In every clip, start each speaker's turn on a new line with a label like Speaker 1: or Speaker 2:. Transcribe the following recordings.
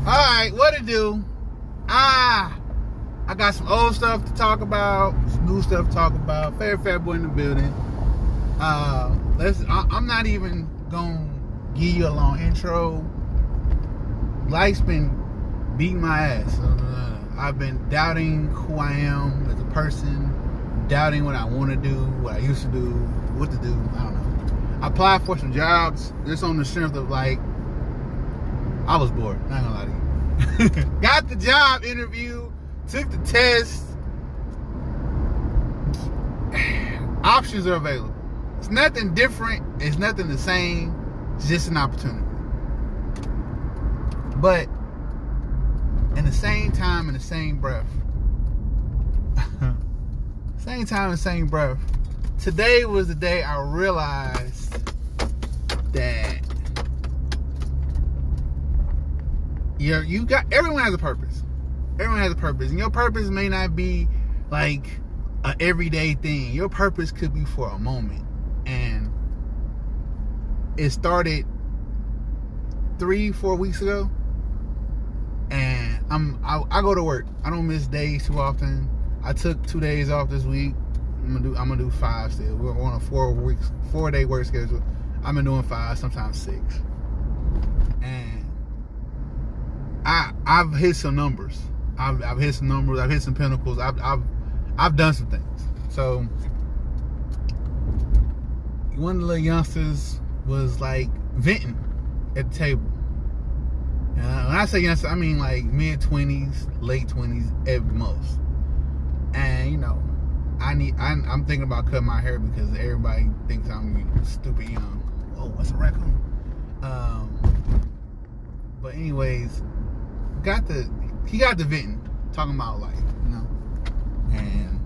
Speaker 1: Alright, what to do? I got some old stuff to talk about, some new stuff to talk about. Favorite FatBoi in the building. I'm not even gonna give you a long intro. Life's been beating my ass. I've been doubting who I am as a person, doubting what I want to do, what I used to do, what to do. I don't know. I applied for some jobs just on the strength of I was bored. Not gonna lie to you. Got the job interview, took the test. Options are available. It's nothing different. It's nothing the same. It's just an opportunity. But in the same time, in the same breath, today was the day I realized that everyone has a purpose. Everyone has a purpose. And your purpose may not be like an everyday thing. Your purpose could be for a moment. And it started 3-4 weeks ago. And I go to work. I don't miss days too often. I took 2 days off this week. I'm gonna do 5 still. We're on a 4-day work schedule. I've been doing 5, sometimes 6. And I've hit some numbers. I've hit some numbers. I've hit some pinnacles. I've done some things. So one of the little youngsters was like venting at the table. When I say youngster, I mean like mid-20s, late 20s at most. And I'm thinking about cutting my hair because everybody thinks I'm stupid young. Oh, what's a raccoon? But anyways, he got the venting, talking about life, and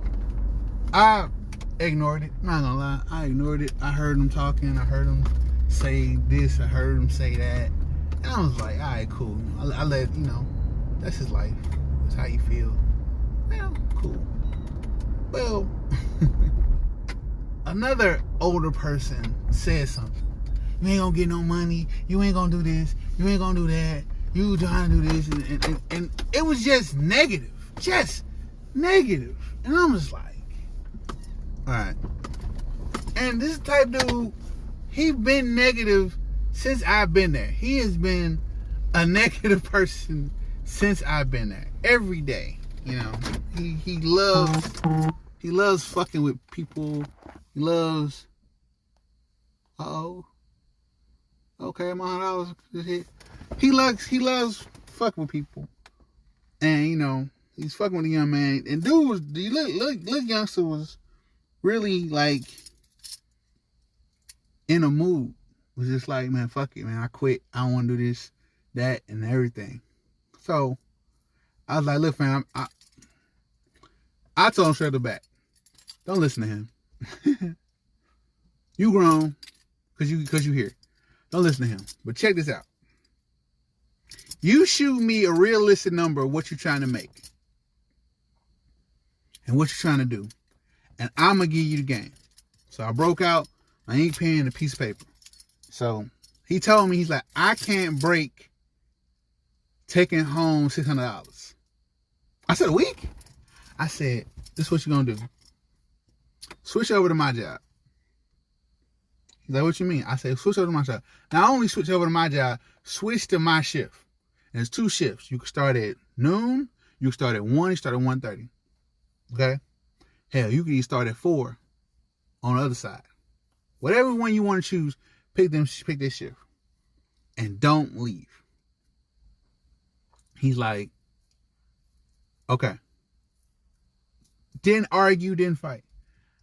Speaker 1: I ignored it. Not gonna lie, I ignored it. I heard him talking. I heard him say this. I heard him say that. And I was like, all right, cool. I let, that's his life. That's how you feel. Well, cool. Well, another older person said something. You ain't gonna get no money. You ain't gonna do this. You ain't gonna do that. You trying to do this. And it was just negative. Just negative. And I'm just like, all right. And this type dude, he been negative since I've been there. He has been a negative person since I've been there. Every day, he loves fucking with people. He loves. Okay, $100 just hit. He loves fucking with people, and he's fucking with a young man. And little youngster was really like in a mood. Was just like, man, fuck it, man. I quit. I don't want to do this, that, and everything. So I was like, look, fam, I told him straight to the back, don't listen to him. You grown, cause you here. Don't listen to him. But check this out. You shoot me a realistic number of what you're trying to make and what you're trying to do, and I'm gonna give you the game. So I broke out my ink pen and a piece of paper. So he told me, he's like, I can't break taking home $600. I said, a week? I said, this is what you're gonna do. Switch over to my job. He's like, what you mean? I said, switch over to my job. Not only switch over to my job, switch to my shift. And there's 2 shifts. You can start at noon, you can start at 1, you can start at 1:30. Okay? Hell, you can even start at 4 on the other side. Whatever one you want to choose, pick this shift. And don't leave. He's like, okay. Didn't argue, didn't fight.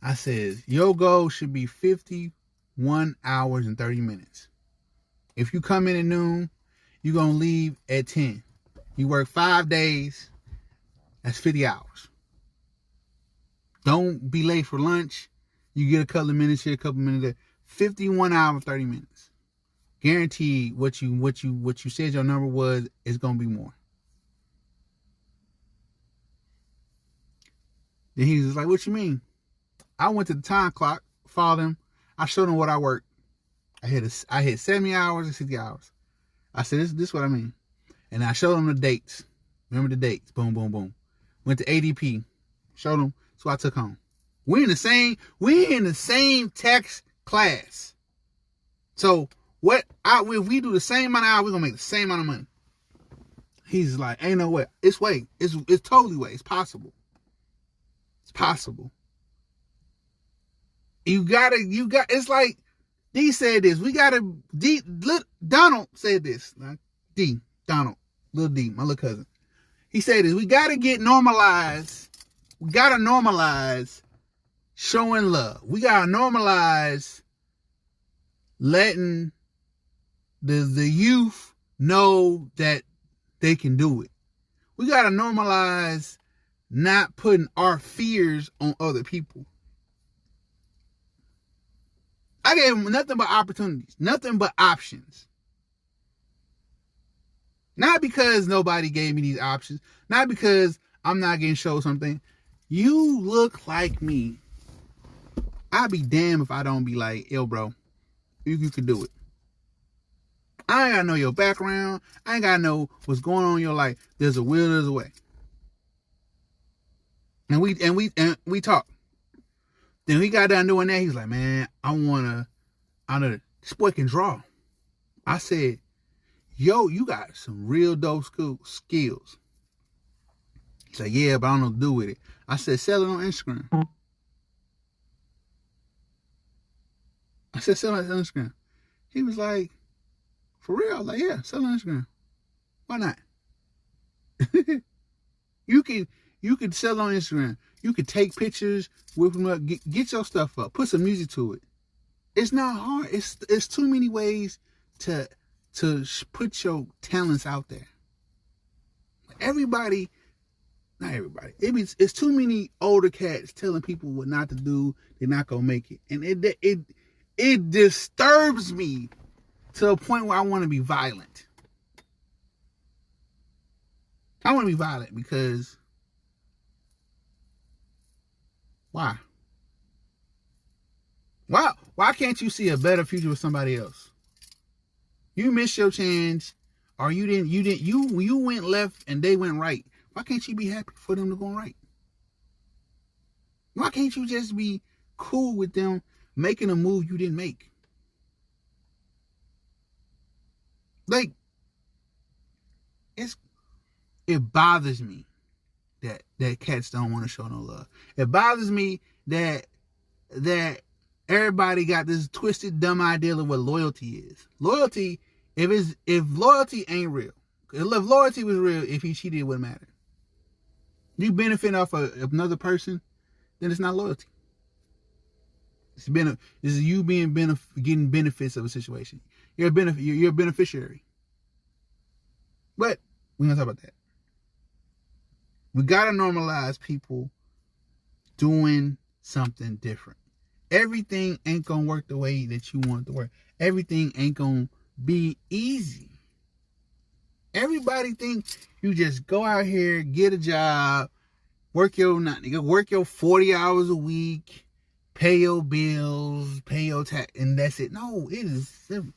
Speaker 1: I said, your goal should be 51 hours and 30 minutes. If you come in at noon, you're going to leave at 10. You work 5 days, that's 50 hours. Don't be late for lunch. You get a couple of minutes here, a couple of minutes there. 51 hours, 30 minutes. Guaranteed what you said your number was is going to be more. Then he was like, what you mean? I went to the time clock, followed him. I showed him what I worked. I hit 70 hours and 60 hours. I said, this is what I mean. And I showed him the dates. Remember the dates. Boom, boom, boom. Went to ADP. Showed him. So I took home. We in the same tax class. So if we do the same amount of hours, we're gonna make the same amount of money. He's like, ain't no way. It's way. It's totally way. It's possible. It's possible. It's like D said this. Donald said this. Donald, little D, my little cousin. He said this. We gotta normalize showing love. We gotta normalize letting the youth know that they can do it. We gotta normalize not putting our fears on other people. I gave them nothing but opportunities, nothing but options. Not because nobody gave me these options, not because I'm not getting shown something. You look like me. I'd be damned if I don't be like, yo, bro, you can do it. I ain't gotta know your background. I ain't gotta know what's going on in your life. There's a will, there's a way. And we talked. Then he got done doing that. He's like, man, I know this boy can draw. I said, yo, you got some real dope skills. He's like, yeah, but I don't know what to do with it. I said, sell it on Instagram. Sell it on Instagram. He was like, for real? I was like, yeah, sell it on Instagram. Why not? You can sell on Instagram. You can take pictures, whip them up, get your stuff up, put some music to it. It's not hard. It's too many ways to put your talents out there. Not everybody. It's too many older cats telling people what not to do. They're not gonna make it, and it disturbs me to a point where I want to be violent. I want to be violent because why? Why can't you see a better future with somebody else? You missed your chance, or you went left and they went right. Why can't you be happy for them to go right? Why can't you just be cool with them making a move you didn't make? Like, it bothers me that cats don't want to show no love. It bothers me that everybody got this twisted, dumb idea of what loyalty is. Loyalty, if loyalty ain't real, if loyalty was real, if he cheated, it wouldn't matter. You benefit off of another person, then it's not loyalty. This is you getting benefits of a situation. You're a beneficiary. But we're gonna talk about that. We gotta normalize people doing something different. Everything ain't gonna work the way that you want it to work. Everything ain't gonna be easy. Everybody think you just go out here, get a job, work your 40 hours a week, pay your bills, pay your tax, and that's it. No, it is simple.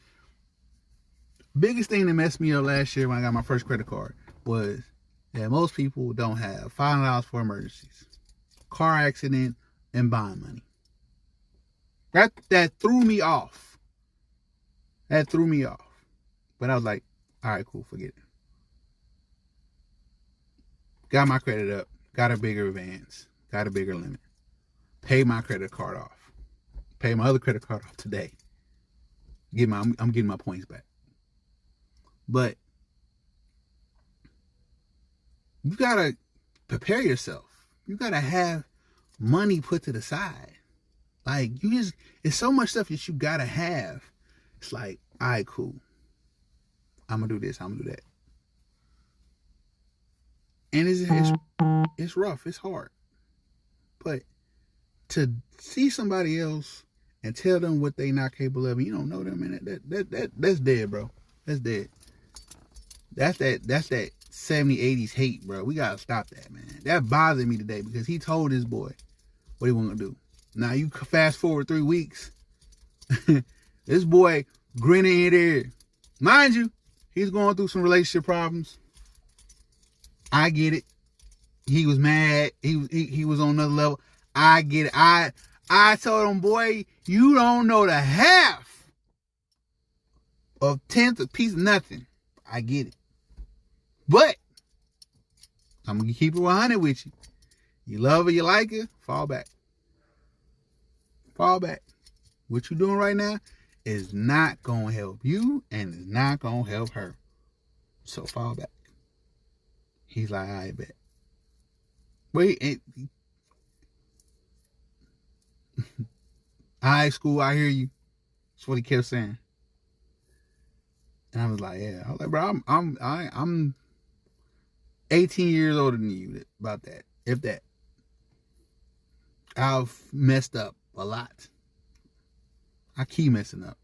Speaker 1: Biggest thing that messed me up last year when I got my first credit card was that most people don't have $500 for emergencies, car accident, and bond money. That threw me off. That threw me off. But I was like, all right, cool, forget it. Got my credit up, got a bigger advance, got a bigger limit. Paid my credit card off. Paid my other credit card off today. I'm getting my points back. But you gotta prepare yourself. You gotta have money put to the side. Like, it's so much stuff that you gotta have. It's like, all right, cool. I'm gonna do this, I'm gonna do that. And it's rough, it's hard. But to see somebody else and tell them what they not capable of, and you don't know them, man, that's dead, bro. That's dead. That's that 70s, 80s hate, bro. We gotta stop that, man. That bothered me today because he told his boy what he wasn't gonna do. Now you fast forward 3 weeks, this boy grinning in there. Mind you, He's going through some relationship problems. I get it. He was mad. He was on another level. I get it. I told him, boy, you don't know the half of 10th of piece of nothing. I get it. But I'm going to keep it 100 with you. You love her, you like her, fall back. Fall back. What you doing right now is not going to help you and is not going to help her. So fall back. He's like, I bet. Wait, high school, I hear you. That's what he kept saying. And I was like, yeah. I was like, bro, I'm 18 years older than you. About that, if that. I've messed up a lot. I keep messing up,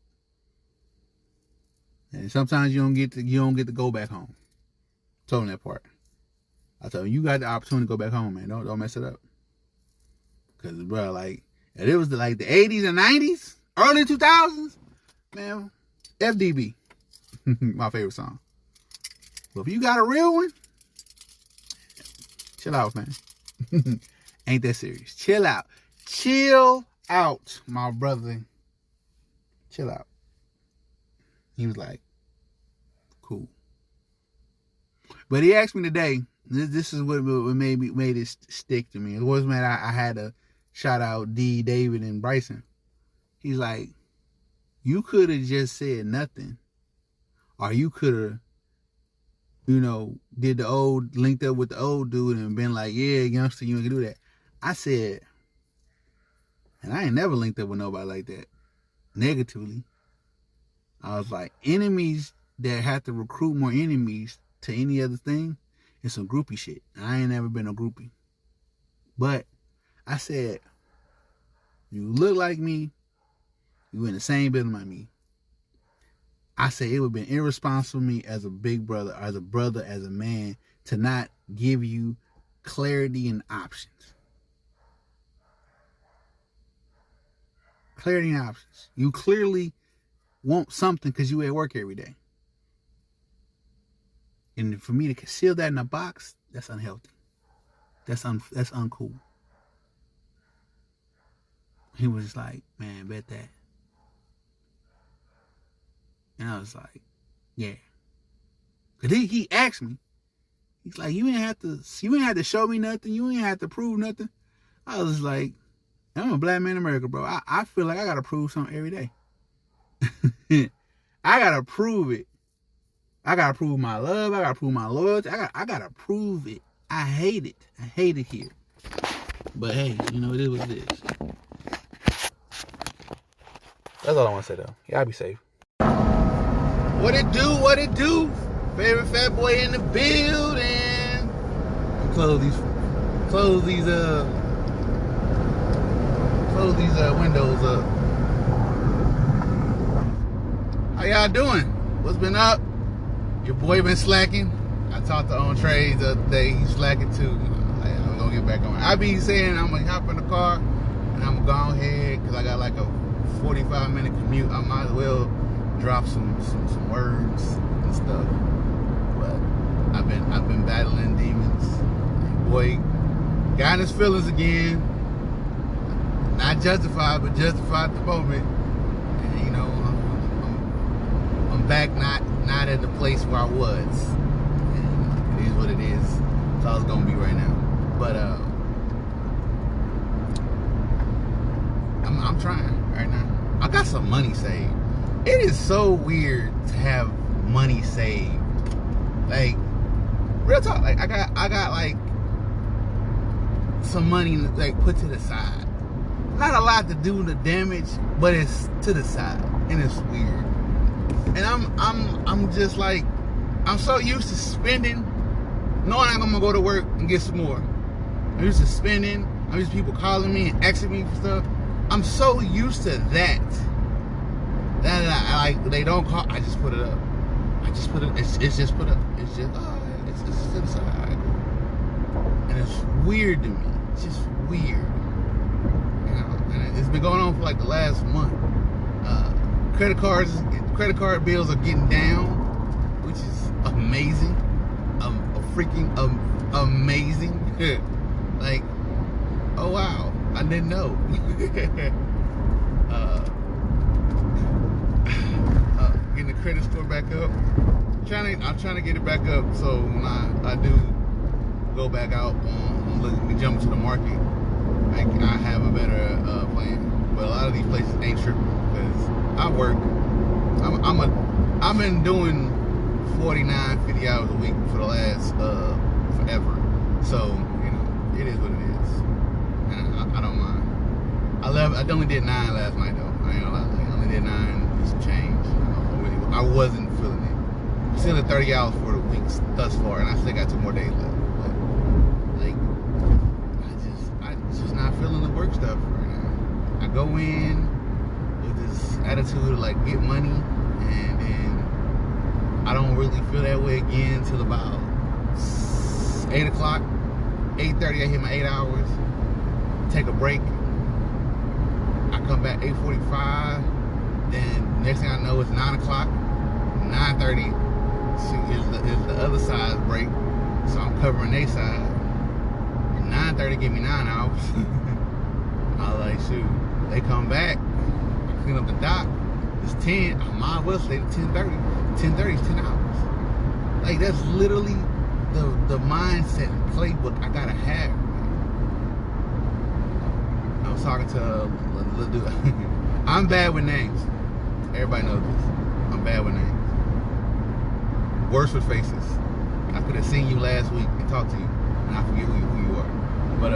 Speaker 1: and sometimes you don't get to go back home. I told him that part. I told him, you got the opportunity to go back home, man. Don't mess it up. Cause bro, like, if it was like the 80s and 90s, early 2000s, man, FDB, my favorite song. But if you got a real one, chill out, man. Ain't that serious. Chill out. Chill out, my brother. Chill out. He was like, cool. But he asked me today, this is what made it stick to me. It was, man, I had to shout out D, David, and Bryson. He's like, you could have just said nothing. Or you could have, linked up with the old dude and been like, yeah, youngster, you ain't gonna do that. I said, and I ain't never linked up with nobody like that, negatively. I was like, enemies that have to recruit more enemies to any other thing is some groupie shit. I ain't never been a groupie. But I said, you look like me, you in the same building like me. I said it would have been irresponsible of me as a big brother, as a man, to not give you clarity and options. Clarity and options. You clearly want something because you at work every day. And for me to conceal that in a box, that's unhealthy. That's uncool. He was just like, man, bet that. And I was like, yeah. Cause then he asked me, he's like, you ain't have to show me nothing. You ain't have to prove nothing. I was like, I'm a black man in America, bro. I feel like I gotta prove something every day. I gotta prove it. I gotta prove my love. I gotta prove my loyalty. I gotta prove it. I hate it. I hate it here. But hey, it is what it is. That's all I want to say though. Y'all be safe. What it do? What it do? Favorite fat boy in the building. Close these windows up. How y'all doing? What's been up? Your boy been slacking. I talked to On Trades the other day. He's slacking too. I'm gonna get back on. I be saying I'm gonna hop in the car and I'm gonna go ahead because I got like a 45-minute commute. I might as well drop some words and stuff. But I've been battling demons. And boy, got in his feelings again. Not justified, but justified at the moment. And I'm back not at the place where I was. And it is what it is. That's all it's gonna be right now. But I'm trying right now. I got some money saved. It is so weird to have money saved. Like, real talk. Like I got like some money like put to the side. Not a lot to do the damage, but it's to the side, and it's weird. And I'm just like, I'm so used to spending, knowing I'm gonna go to work and get some more. I'm used to spending. I'm used to people calling me and asking me for stuff. I'm so used to that I like, they don't call. I just put it up. I just put it. It's just put up. It's just to the side. And it's weird to me. It's just weird. And it's been going on for like the last month. Credit card bills are getting down. which is amazing. Freaking amazing. Like, oh wow, I didn't know. Getting the credit score back up. I'm trying to get it back up so when I do go back out and jump into the market, I have a better plan. But a lot of these places ain't tripping because I work. I've been doing 49, 50 hours a week for the last forever. So, you know, it is what it is. And I don't mind. I only did 9 last night though. I ain't gonna lie. I only did 9 and some change. I wasn't feeling it. I'm still at 30 hours for the weeks thus far, and I still got 2 more days left. But like, I'm just not feeling the work stuff right now. I go in with this attitude of like get money, and then I don't really feel that way again till about 8 o'clock, 8:30. I hit my 8 hours. Take a break. I come back 8:45. Then next thing I know, it's 9 o'clock. 9:30 is the other side's break, so I'm covering their side. 9:30 give me 9 hours. I was like, shoot. They come back. I clean up the dock. It's 10. I might as well stay to 10:30. 10:30 is 10 hours. Like, that's literally the mindset and playbook I gotta have. I was talking to a little dude. I'm bad with names. Everybody knows this. I'm bad with names. Worse with faces. I could have seen you last week and talked to you, and I forget who you are. But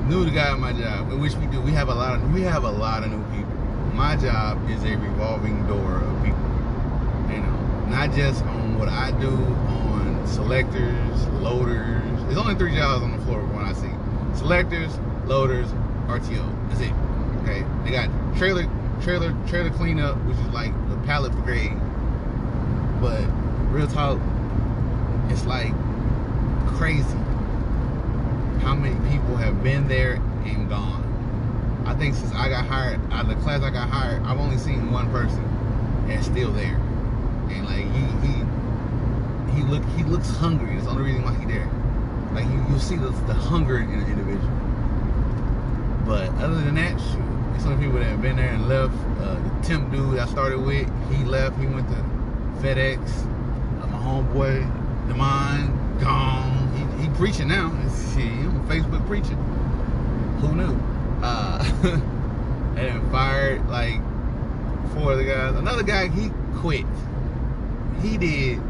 Speaker 1: knew the guy at my job, which we do. We have a lot of new people. My job is a revolving door of people. You know, not just on what I do on selectors, loaders. There's only 3 jobs on the floor when I see selectors, loaders, RTO. That's it. Okay. They got trailer cleanup, which is like the pallet brigade. But real talk, it's like crazy how many people have been there and gone. I think since I got hired, out of the class I got hired, I've only seen one person and still there. And like he looks hungry. That's the only reason why he's there. Like you see the hunger in an individual. But other than that, shoot, there's some people that have been there and left. The temp dude I started with, he left. He went to FedEx. My homeboy, Demond, gone. He preaching now. He on Facebook preaching. Who knew? And then fired like 4 of the guys. Another guy, he quit. He did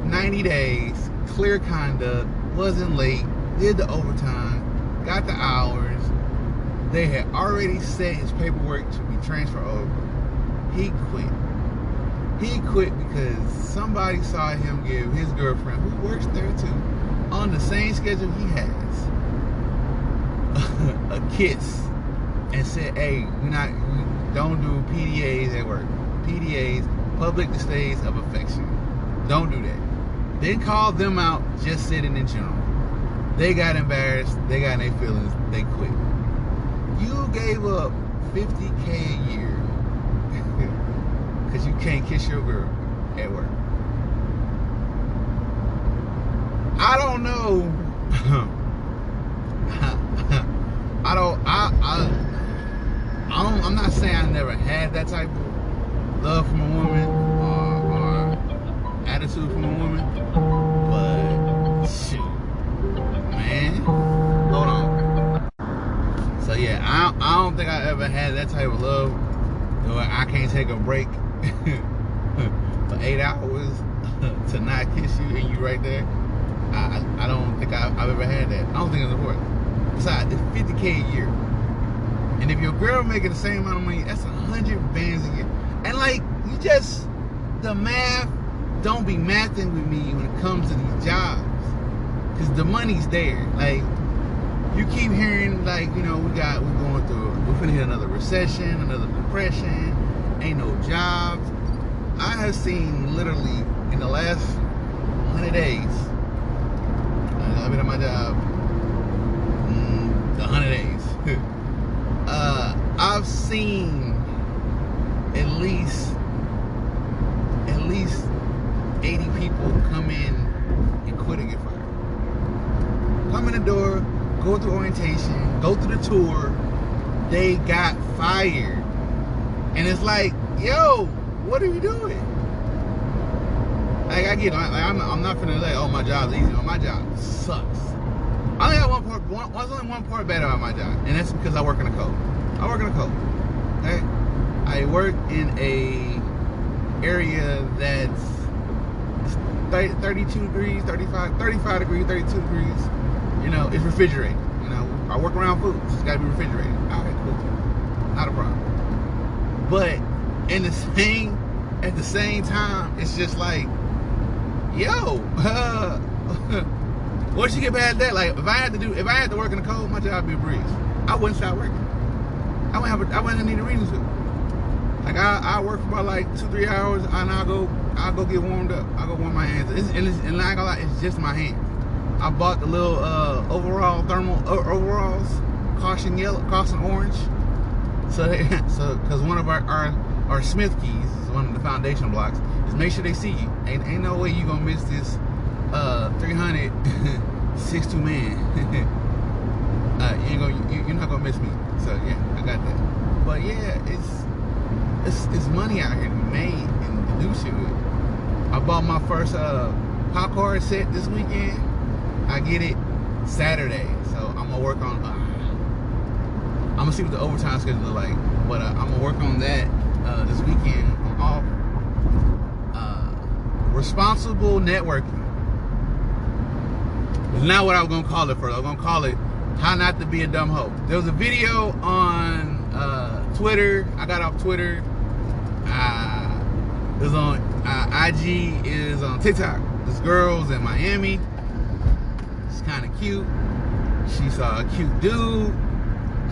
Speaker 1: 90 days, clear conduct, wasn't late, did the overtime, got the hours. They had already set his paperwork to be transferred over. He quit. He quit because somebody saw him give his girlfriend, who works there too, on the same schedule he has, a kiss, and said, hey, we don't do PDAs at work. PDAs, public displays of affection. Don't do that. Then called them out, just sitting in general. They got embarrassed, they got in their feelings, they quit. You gave up $50K a year because you can't kiss your girl at work. I don't know. I'm not saying I never had that type of love from a woman or attitude from a woman, but shoot, man, hold on. So yeah, I don't think I ever had that type of love where I can't take a break for 8 hours to not kiss you and you right there. I don't think I've ever had that. I don't think it's worth it. Besides, it's $50K a year. And if your girl making the same amount of money, that's 100 bands a year. And like, you just, the math, don't be mathing with me when it comes to these jobs. Because the money's there. Like, you keep hearing, like, you know, we're finna hit another recession, another depression, ain't no jobs. I have seen literally in the last 100 days, I've been at my job 100 days. I've seen at least people come in and quit and get fired. Come in the door, go through orientation, go through the tour, they got fired. And it's like, yo, what are you doing? Like, I get, like, I'm not finna like, oh, my job's easy. Oh, my job sucks. I only got only one part bad about my job, and that's because I work in the cold. I work in the cold. Okay? I work in a area that's 32 degrees, 35 degrees, 32 degrees. You know, it's refrigerated. You know, I work around food. It's got to be refrigerated. All right, cool. Not a problem. But at the same time, it's just like, yo, once you get past that, like if I had to work in the cold, my job would be a breeze. I wouldn't stop working. I wouldn't need a reason to. Like I work for about like 2-3 hours, and I'll go get warmed up. I'll go warm my hands. And I ain't gonna lie, it's just my hands. I bought the little thermal overalls, caution yellow, caution orange. So because one of our Smith keys, one of the foundation blocks, is make sure they see you. Ain't no way you gonna miss this 300 6'2" man. You're not gonna miss me. So yeah, I got that. But yeah, it's money out here to be made and to do shit with. I bought my first popcorn set this weekend. I get it Saturday, so I'm gonna work on. I'm gonna see what the overtime schedule is like, but I'm gonna work on that this weekend. I'm off. Responsible networking is not what I was gonna call it first. I was gonna call it how not to be a dumb hoe. There was a video on Twitter. I got off Twitter. It was on IG. It is on TikTok. This girl's in Miami. She's kind of cute. She saw a cute dude.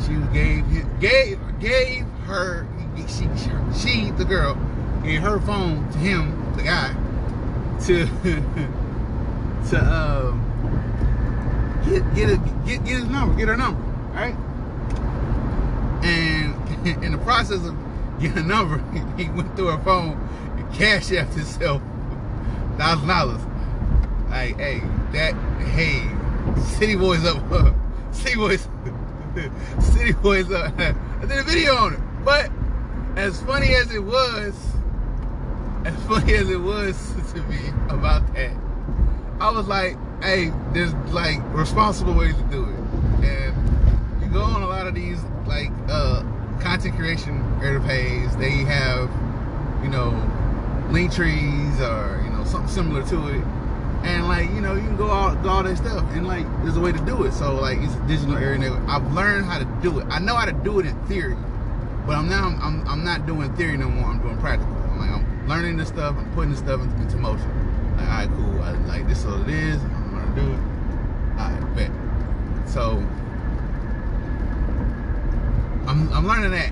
Speaker 1: She gave her, the girl, gave her phone to him, the guy, to get his number, get her number, right? And in the process of getting a number, he went through her phone and cashed out himself $1,000. Like, hey, City Boys up, City Boys up. I did a video on it, but as funny as it was to me about that, I was like, hey, there's like responsible ways to do it. And you go on a lot of these like content creation page, they have, you know, link trees or, you know, something similar to it. And like, you know, you can go all that stuff, and like there's a way to do it. So like it's a digital area network. I've learned how to do it. I know how to do it in theory, but I'm not doing theory no more. I'm doing practical. I'm learning this stuff. I'm putting this stuff into motion. Like, all right, cool. I like this, so it is. I'm gonna do it. All right, bet. So I'm learning that,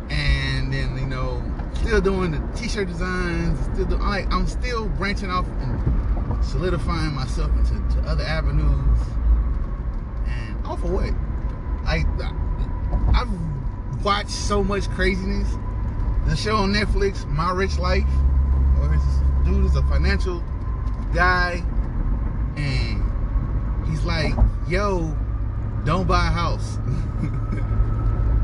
Speaker 1: and then, you know, still doing the t-shirt designs. I'm still branching off and solidifying myself into other avenues. And all for what? I've watched so much craziness. The show on Netflix, My Rich Life, or this dude is a financial guy, and he's like, yo, don't buy a house.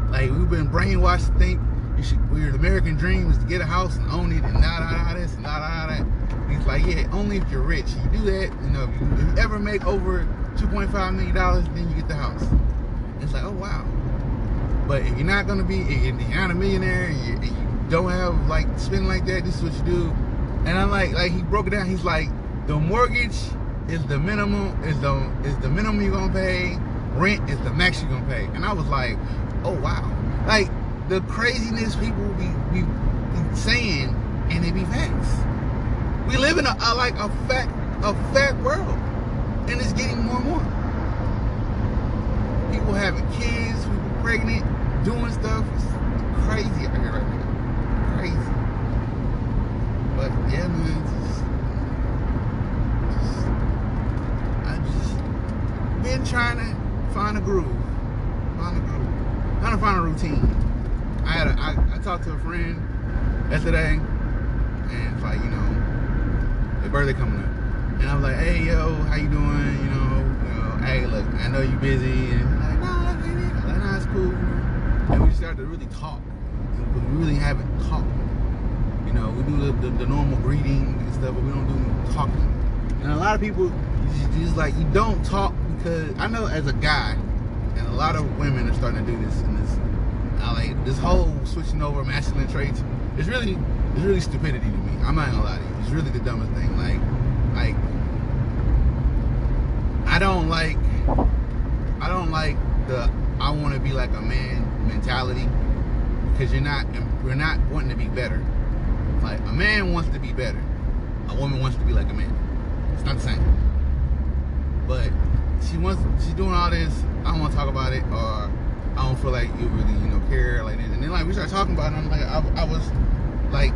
Speaker 1: Like, we've been brainwashed to think the American dream is to get a house and own it and not this and not that. He's like, yeah, only if you're rich. You do that, you know, if you ever make over $2.5 million, then you get the house. And it's like, oh wow. But if you're not gonna be, if you're not a millionaire, and you don't have like spending like that, this is what you do. And I'm like he broke it down. He's like, the mortgage is the minimum, is the minimum you're gonna pay. Rent is the max you're gonna pay. And I was like, oh wow. Like, the craziness people be saying, and they be facts. We live in a fat world, and it's getting more and more. People having kids, people pregnant, doing stuff. It's crazy out here right now. Crazy. But yeah, man, I just been trying to find a groove. Trying to find a routine. I talked to a friend yesterday, and it's like, you know, their birthday coming up. And I was like, hey, yo, how you doing? You know, hey, look, I know you busy. And I'm like, nah, that's ain't it. I'm like, nah, it's cool. And we just started to really talk. Because we really haven't talked. You know, we do the normal greeting and stuff, but we don't do talking. And a lot of people, just like, you don't talk because, I know as a guy, and a lot of women are starting to do this, and this whole switching over masculine traits, it's really stupidity to me. I'm not gonna lie to you. It's really the dumbest thing. Like I don't like the I want to be like a man mentality, because we're not wanting to be better. Like, a man wants to be better. A woman wants to be like a man. It's not the same. But she's doing all this. I don't want to talk about it, or I don't feel like you really, care like this. And then like we started talking about it, and I'm like, I was like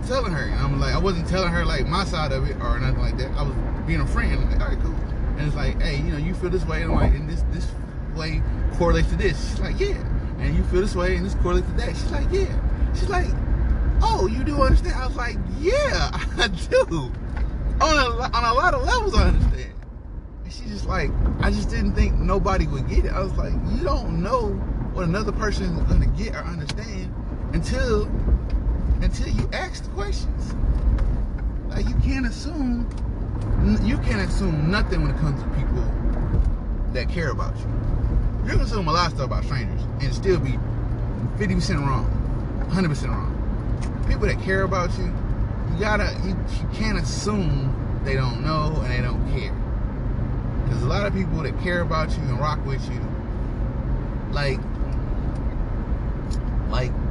Speaker 1: telling her, and I'm like, I wasn't telling her like my side of it or nothing like that. I was being a friend. I'm like, all right, cool. And it's like, hey, you feel this way, and I'm like, and this way correlates to this. She's like, yeah. And you feel this way, and this correlates to that. She's like, yeah. She's like, oh, you do understand? I was like, yeah, I do. On a lot of levels, I understand. And she's just like, I just didn't think nobody would get it. I was like, you don't know what another person is gonna get or understand until you ask the questions. Like, you can't assume nothing when it comes to people that care about you. You can assume a lot of stuff about strangers and still be 50% wrong, 100% wrong. People that care about you, you can't assume they don't know and they don't care. Because a lot of people that care about you and rock with you, like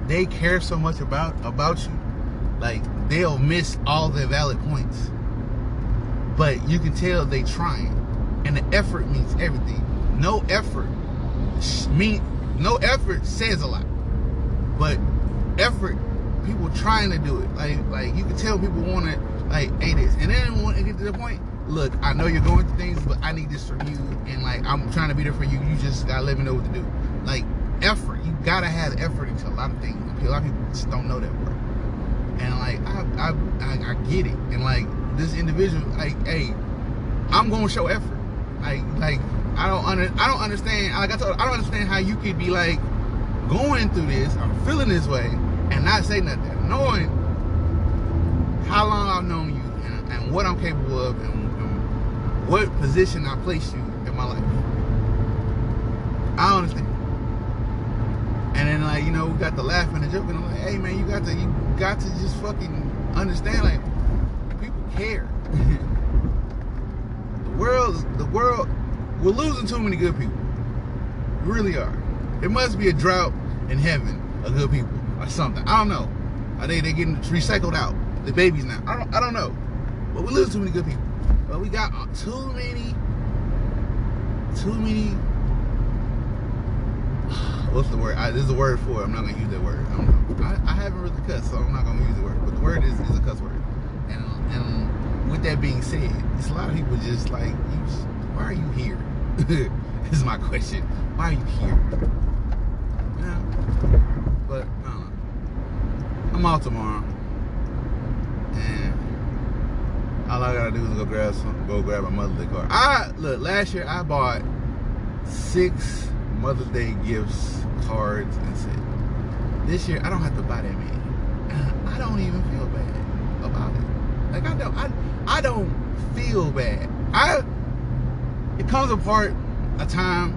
Speaker 1: they care so much about you, like they'll miss all their valid points. But you can tell they trying, and the effort means everything. No effort says a lot, but effort, people trying to do it. Like you can tell people want to, like, hey, this, and then when it get to the point, look, I know you're going through things, but I need this from you, and like I'm trying to be there for you. You just gotta let me know what to do. Like, effort, you gotta have effort into a lot of things. A lot of people just don't know that word. And like I get it. And like this individual, like, hey, I'm gonna show effort. Like I don't understand. Like I told her, I don't understand how you could be like going through this or feeling this way and not say nothing, knowing how long I've known you and what I'm capable of and what position I place you in my life. I don't understand. And then, like, we got the laughing and joking. I'm like, hey man, you got to just fucking understand, like, people care. the world, we're losing too many good people. We really are. It must be a drought in heaven of good people or something. I don't know. Are they getting recycled out? The babies now. I don't know. But we lose too many good people. But we got too many. What's the word? There's a word for it. I'm not gonna use that word. I don't know. I haven't really cussed, so I'm not gonna use the word. But the word is a cuss word. And with that being said, it's a lot of people just like, why are you here? This is my question. Why are you here? But I don't know. I'm out tomorrow, and all I gotta do is go grab a Mother's Day card. Look, last year I bought 6 Mother's Day gifts, cards, and shit. This year I don't have to buy that many. And I don't even feel bad about it. Like, I don't feel bad. It comes apart a time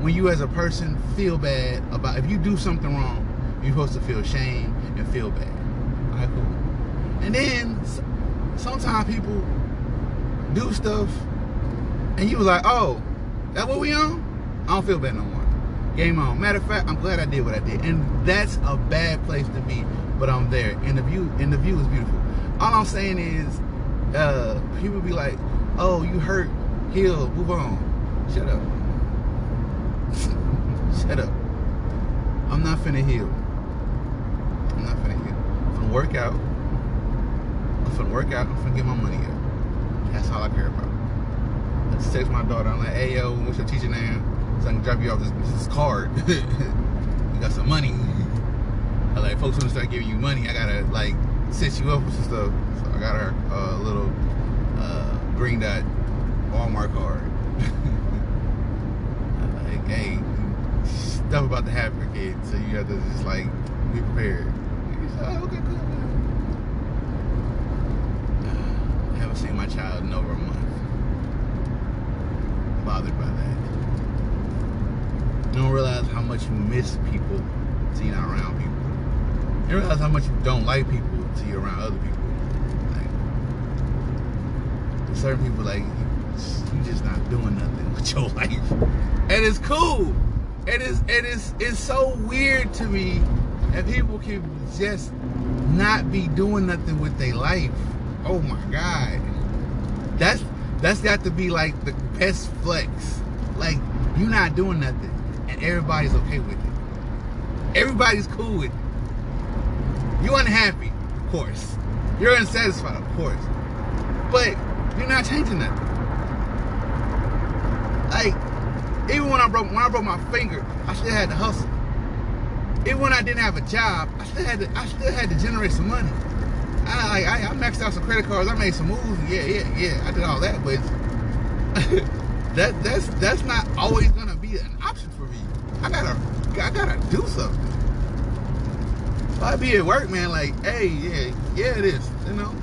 Speaker 1: when you as a person feel bad about, if you do something wrong, you're supposed to feel shame and feel bad. Alright, cool. And then sometimes people do stuff and you was like, oh, that's what we on? I don't feel bad no more. Game on. Matter of fact, I'm glad I did what I did. And that's a bad place to be, but I'm there. And the view is beautiful. All I'm saying is, people be like, oh, you hurt, heal, move on. Shut up. Shut up. I'm not finna heal. I'm finna work out. I'm finna get my money up. That's all I care about. I just text my daughter. I'm like, hey, yo, what's your teacher name? So I can drop you off this card. You got some money. I like, folks want to start giving you money. I gotta, like, set you up with some stuff. So I got her a little green dot Walmart card. Like, hey, stuff about to happen, kid. So you have to just like be prepared. Oh, okay, cool. I haven't seen my child in over a month. Bothered by that. You don't realize how much you miss people till you're not around people. You don't realize how much you don't like people till you're around other people. Like, certain people, like, you just not doing nothing with your life. And it's cool. It's so weird to me that people can just not be doing nothing with their life. Oh my God. That's got to be like the best flex. Like, you're not doing nothing and everybody's okay with it. Everybody's cool with it. You unhappy, of course. You're unsatisfied, of course. But you're not changing nothing. Like, even when I broke my finger, I still had to hustle. Even when I didn't have a job, I still had to generate some money. I maxed out some credit cards. I made some moves. Yeah. I did all that, but that's not always gonna be an option for me. I gotta do something. So I be at work, man. Like, hey, yeah, it is. You know,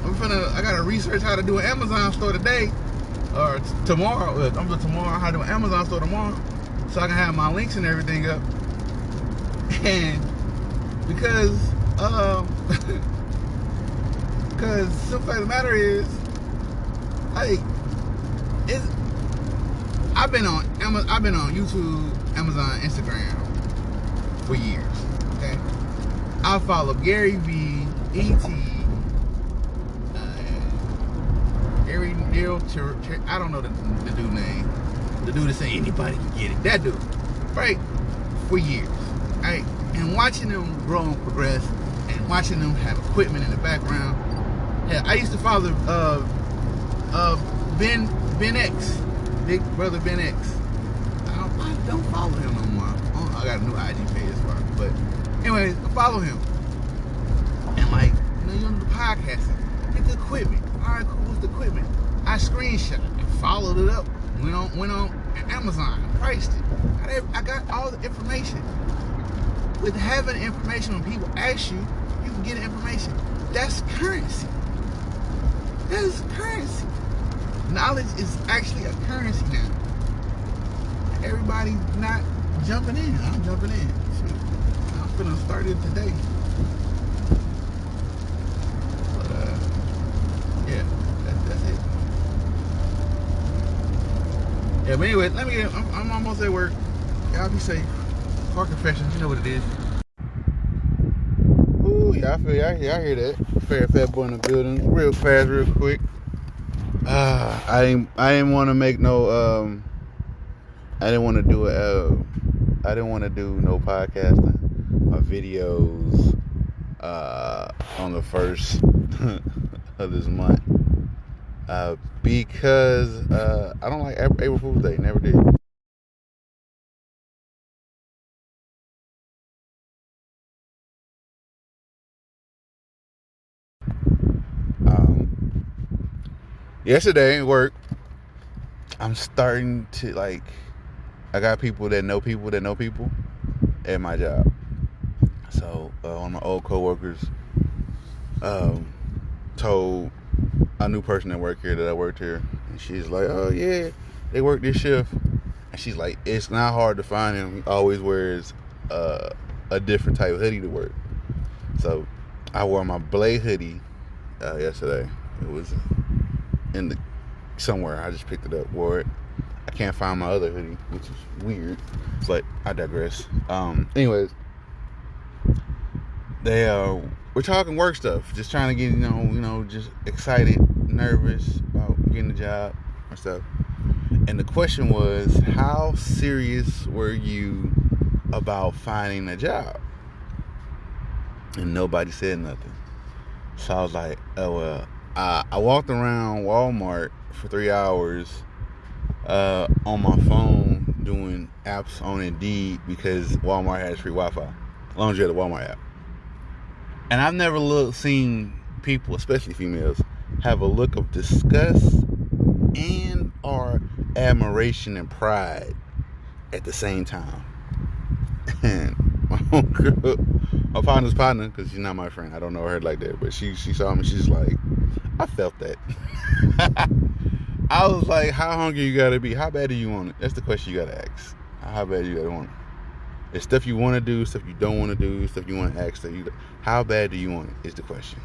Speaker 1: I gotta research how to do an Amazon store today or tomorrow. I'm doing tomorrow how to do an Amazon store tomorrow, so I can have my links and everything up. And because the fact of the matter is, I've been on YouTube, Amazon, Instagram for years. Okay, I follow Gary V, E.T., Gary Neil. I don't know the dude name. The dude that say anybody can get it. That dude, right? For years, right? And watching them grow and progress, and watching them have equipment in the background. Yeah, I used to follow Ben X, Big Brother Ben X. I don't follow him no more. I got a new IG page, but anyways, I follow him. And like, you're on the podcasting, get the equipment. All right, cool. What's the equipment? I screenshot and followed it up. Went on Amazon, priced it. I got all the information. With having information, when people ask you, you can get information. That's currency. That is currency. Knowledge is actually a currency now. Everybody's not jumping in. I'm jumping in. Shoot. I'm gonna start it today. But yeah, that's it. Yeah, but anyway, I'm almost at work. Y'all be safe. Car confessions, you know what it is. Ooh, yeah, I feel you. I hear that. FatBoi in the building. Real fast, real quick. I didn't want to make no I didn't want to do no podcasting or videos on the first of this month because I don't like April Fool's Day. Never did. Yesterday at work, I'm starting to like. I got people that know people at my job. So one of my old coworkers told a new person that worked here that I worked here, and she's like, "Oh yeah, they work this shift," and she's like, "It's not hard to find him. He always wears a different type of hoodie to work." So I wore my Blade hoodie yesterday. It was in somewhere. I just picked it up, wore it. I can't find my other hoodie, which is weird, but I digress. Anyways, we're talking work stuff, just trying to get just excited, nervous about getting the job and stuff. And the question was, how serious were you about finding a job? And nobody said nothing. So I was like, oh well. I walked around Walmart for 3 hours on my phone doing apps on Indeed because Walmart has free Wi-Fi, as long as you have the Walmart app. And I've never seen people, especially females, have a look of disgust and or admiration and pride at the same time. And my homegirl, my partner's partner, because she's not my friend, I don't know her like that, but she saw me, she's like, I felt that. I was like, how hungry you gotta be? How bad do you want it? That's the question you gotta ask. How bad do you gotta want it? There's stuff you want to do, stuff you don't want to do, stuff you want to ask. How bad do you want it? Is the question.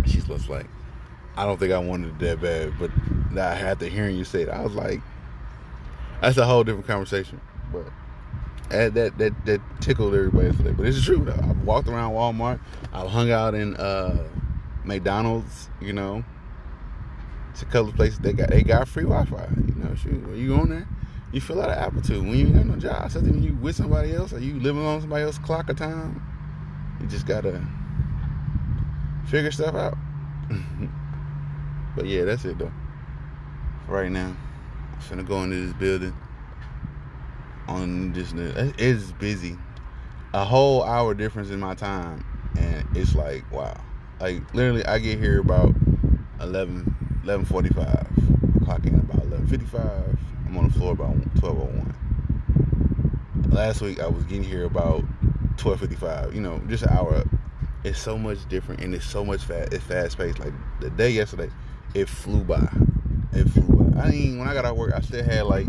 Speaker 1: She's just like, I don't think I wanted it that bad, but after hearing you say it, I was like, that's a whole different conversation. But that tickled everybody today. But it's true though. I've walked around Walmart. I've hung out in McDonald's. You know, it's a couple of places they got free Wi-Fi. You know, shoot, when you on there, you feel out of aptitude. When you ain't got no job, something when you with somebody else, or you living on somebody else's clock of time, you just gotta figure stuff out. But yeah, that's it though. For right now, I'm finna go into this building. It's busy. A whole hour difference in my time, and it's like, wow. Like literally, I get here about 11:45. Clock in about 11:55. I'm on the floor about 12:01. Last week I was getting here about 12:55. You know, just an hour up. It's so much different, and it's so much it's fast paced. Like the day yesterday, it flew by. It flew by. I mean, when I got out of work, I still had like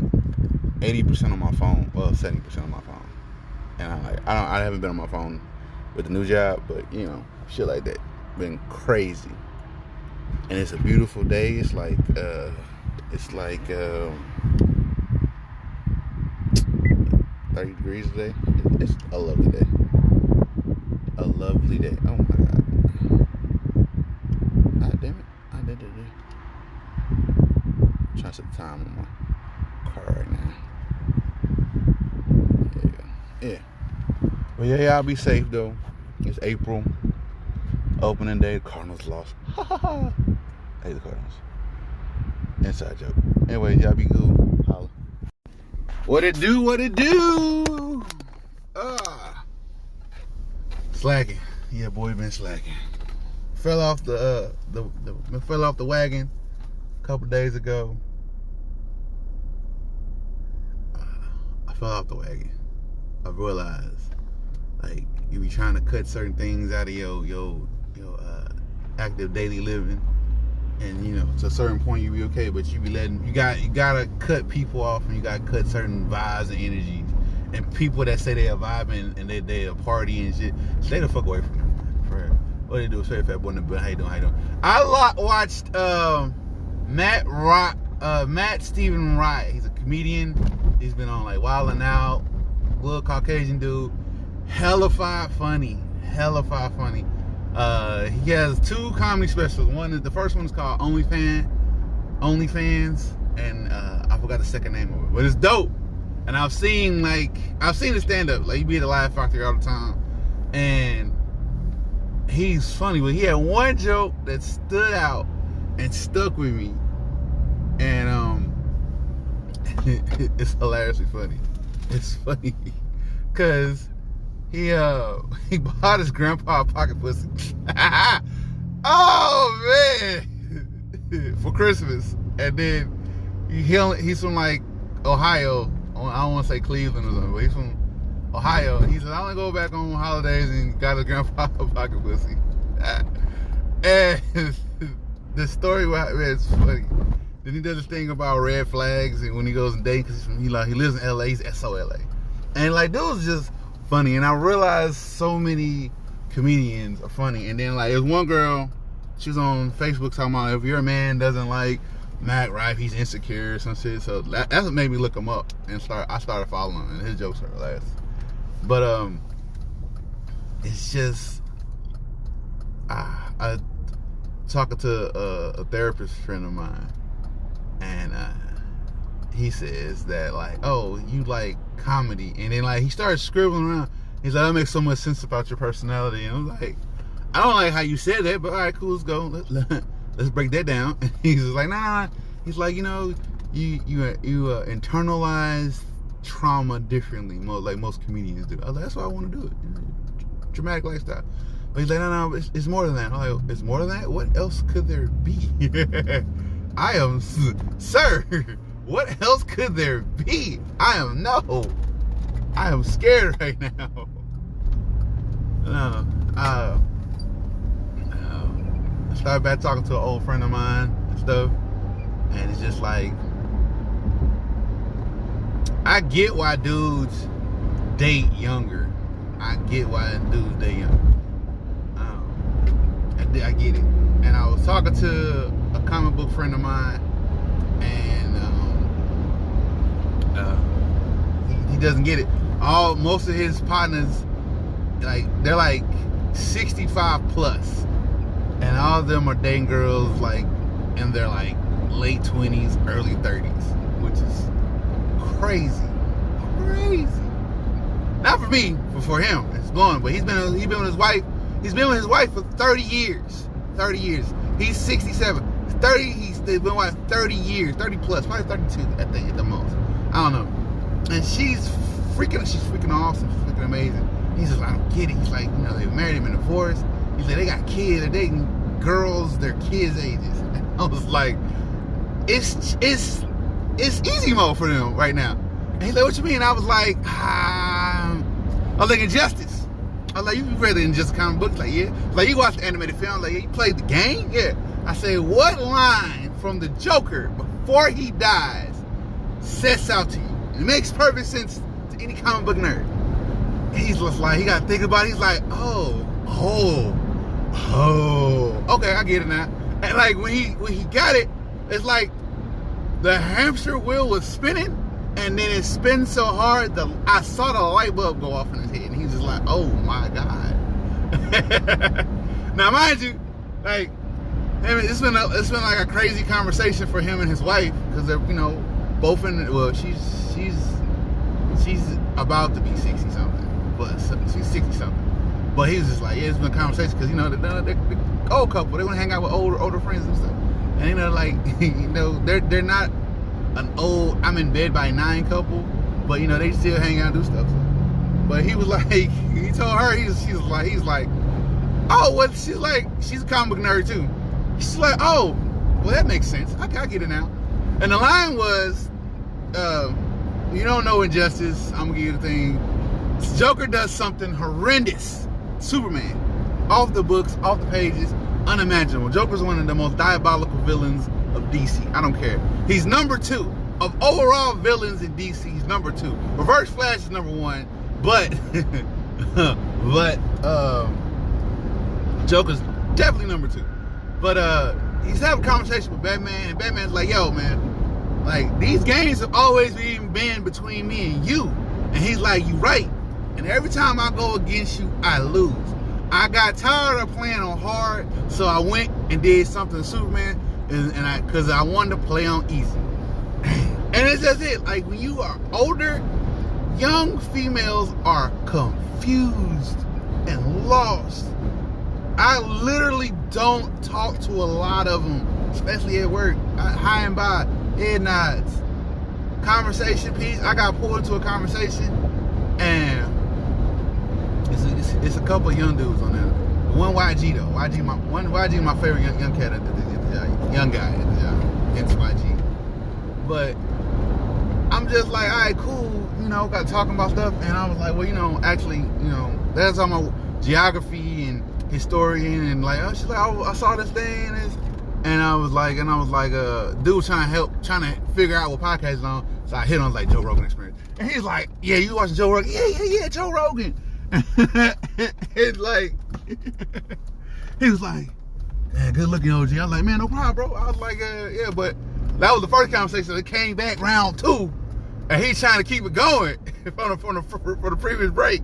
Speaker 1: 80% on my phone. Well, 70% on my phone. And I haven't been on my phone with the new job, but you know, shit like that. Been crazy. And it's a beautiful day. It's like 30 degrees today. It's a lovely day. A lovely day. Oh my God. God damn it. I did it. I'm trying to set the time on my car right now. Yeah. Well, yeah, y'all be safe though. It's April. Opening day. The Cardinals lost. Ha ha ha. I hate the Cardinals. Inside joke. Anyway, y'all be cool. Holla. What it do? Slacking. Yeah, boy, been slacking. Fell off the wagon a couple days ago. I fell off the wagon. I realized, like, you be trying to cut certain things out of your active daily living, and you know, to a certain point you be okay, but you gotta cut people off, and you gotta cut certain vibes and energies, and people that say they are vibing and they are partying and shit, stay the fuck away from them. For real. What they do is straight FatBoi in the building. How you doing? I watched Matt Stephen Wright. He's a comedian. He's been on like Wild 'N Out. Little Caucasian dude. Hella funny. He has 2 comedy specials. The first one is called OnlyFans, and I forgot the second name of it, but it's dope. And I've seen his stand up. Like, he be at the Live Factory all the time, and he's funny. But he had one joke that stood out and stuck with me, and it's hilariously funny. It's funny because he bought his grandpa a pocket pussy. Oh man, for Christmas. And then he's from like Ohio. I don't want to say Cleveland or something, but he's from Ohio. And he said, I only go back on holidays, and got his grandpa a pocket pussy. And the story, man, it's funny. Then he does this thing about red flags, and when he goes and dating, because he lives in LA, he's SO/LA. And like, that was just funny. And I realized so many comedians are funny. And then like, there's one girl, she was on Facebook talking about, if your man doesn't like Matt Rife, he's insecure or some shit. So that's what made me look him up, and I started following him, and his jokes are hilarious. But it's just I talking to a therapist friend of mine, and he says that like, oh, you like comedy, and then like he started scribbling around. He's like, that makes so much sense about your personality, and I'm like, I don't like how you said that, but all right, cool, let's go. Let's break that down. And he's just like, nah. He's like, you know, you internalize trauma differently, like most comedians do. I was like, that's why I want to do it. Dramatic lifestyle. He's like, no, it's more than that. I'm like, it's more than that? What else could there be? I am, sir, what else could there be? I am scared right now. I started back talking to an old friend of mine and stuff, and it's just like, I get why dudes date younger. I get why dudes date younger. I get it. And I was talking to a comic book friend of mine, and he doesn't get it. Most of his partners, like, they're like 65 plus, and all of them are dating girls like in their like late 20s, early 30s, which is crazy. Not for me, but for him, it's blowing. But he's been with his wife. He's been with his wife for 30 years. 30 years. He's 67. 30. They've been with 30 years. 30 plus. Probably 32 at the most. I don't know. And she's freaking awesome. She's freaking amazing. He's just like, I don't get it. He's like, you know, they married him in divorce. He's like, they got kids. They're dating girls their kids' ages. And I was like, it's easy mode for them right now. And he's like, what you mean? I was like, I was like, Injustice. I was like, you read the Injustice comic books? Like, yeah. Like, you watched the animated film? Like, yeah, you played the game? Yeah. I said, what line from the Joker before he dies sets out to you? It makes perfect sense to any comic book nerd. And he's just like, he got to think about it. He's like, oh, okay, I get it now. And like, when he got it, it's like the hamster wheel was spinning, and then it spins so hard, I saw the light bulb go off in his head, and he's just like, oh my God. Now, mind you, like, it's been like a crazy conversation for him and his wife, because they're, you know, both in, well, she's about to be 60 something, but she's 60 something. But he was just like, yeah, it's been a conversation, because, you know, they're old couple, they want to hang out with older friends and stuff. And, you know, like, you know, they're not an old, I'm in bed by 9 couple, but, you know, they still hang out and do stuff. But he was like, he told her, he's like, oh, what? She's like, she's a comic book nerd too. She's like, oh, well, that makes sense. I get it now. And the line was, you don't know Injustice. I'm gonna give you the thing. Joker does something horrendous. Superman, off the books, off the pages, unimaginable. Joker's one of the most diabolical villains of DC. I don't care. He's number 2 of overall villains in DC. He's number 2. Reverse Flash is number 1, but Joker's definitely number 2. But he's having a conversation with Batman, and Batman's like, yo, man, like, these games have always been between me and you. And he's like, you right. And every time I go against you, I lose. I got tired of playing on hard, so I went and did something to Superman, and because I wanted to play on easy. And it's just it. Like, when you are older, young females are confused and lost. I literally don't talk to a lot of them, especially at work. High and by, head nods, conversation piece. I got pulled into a conversation, and it's a couple of young dudes on there. One YG though. YG my favorite young cat at the young guy at the job. It's YG. But I'm just like, all right, cool. You know, got talking about stuff, and I was like, well, you know, actually, you know, that's on my geography and historian, and like, oh, she's like, oh, I saw this thing, and I was like, dude trying to figure out what podcast is on. So I hit on like Joe Rogan Experience, and he's like, yeah, you watching Joe Rogan? Yeah, Joe Rogan. It's like, he was like, yeah, good looking OG. I was like, man, no problem, bro. I was like, yeah, but that was the first conversation. It came back round 2, and he's trying to keep it going for the previous break.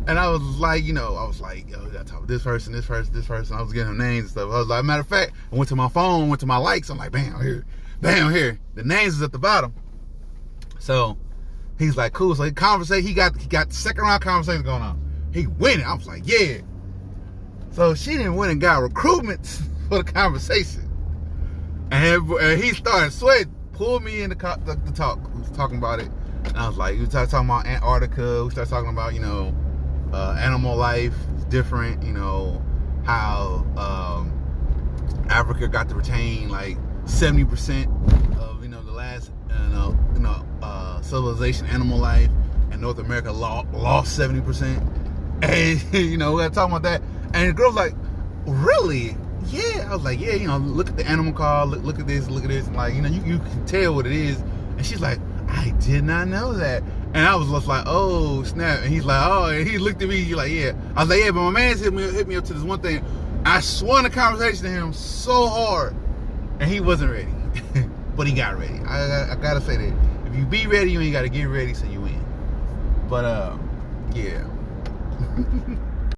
Speaker 1: And I was like, you know, yo, you gotta talk with this person. I was getting them names and stuff. I was like, matter of fact, I went to my phone, went to my likes. I'm like, bam, here. The names is at the bottom. So he's like, cool. So he got second round conversation going on. He winning. I was like, yeah. So she didn't win and got recruitments for the conversation. And he started sweating, pulled me in the talk. We was talking about it. And I was like, we started talking about Antarctica. We started talking about, you know, animal life is different. You know how Africa got to retain like 70% of the last civilization animal life, and North America lost 70%. And we were talking about that, and the girl's like, really? Yeah. I was like, yeah, look at the animal car, look at this, and like, you can tell what it is. And she's like, I did not know that. And I was just like, oh snap. And he's like, oh, and he looked at me, he's like, yeah. I was like, yeah, but my man's hit me up to this one thing. I swung the conversation to him so hard, and he wasn't ready. But he got ready. I gotta say that if you be ready, you ain't gotta get ready, so you win. But yeah.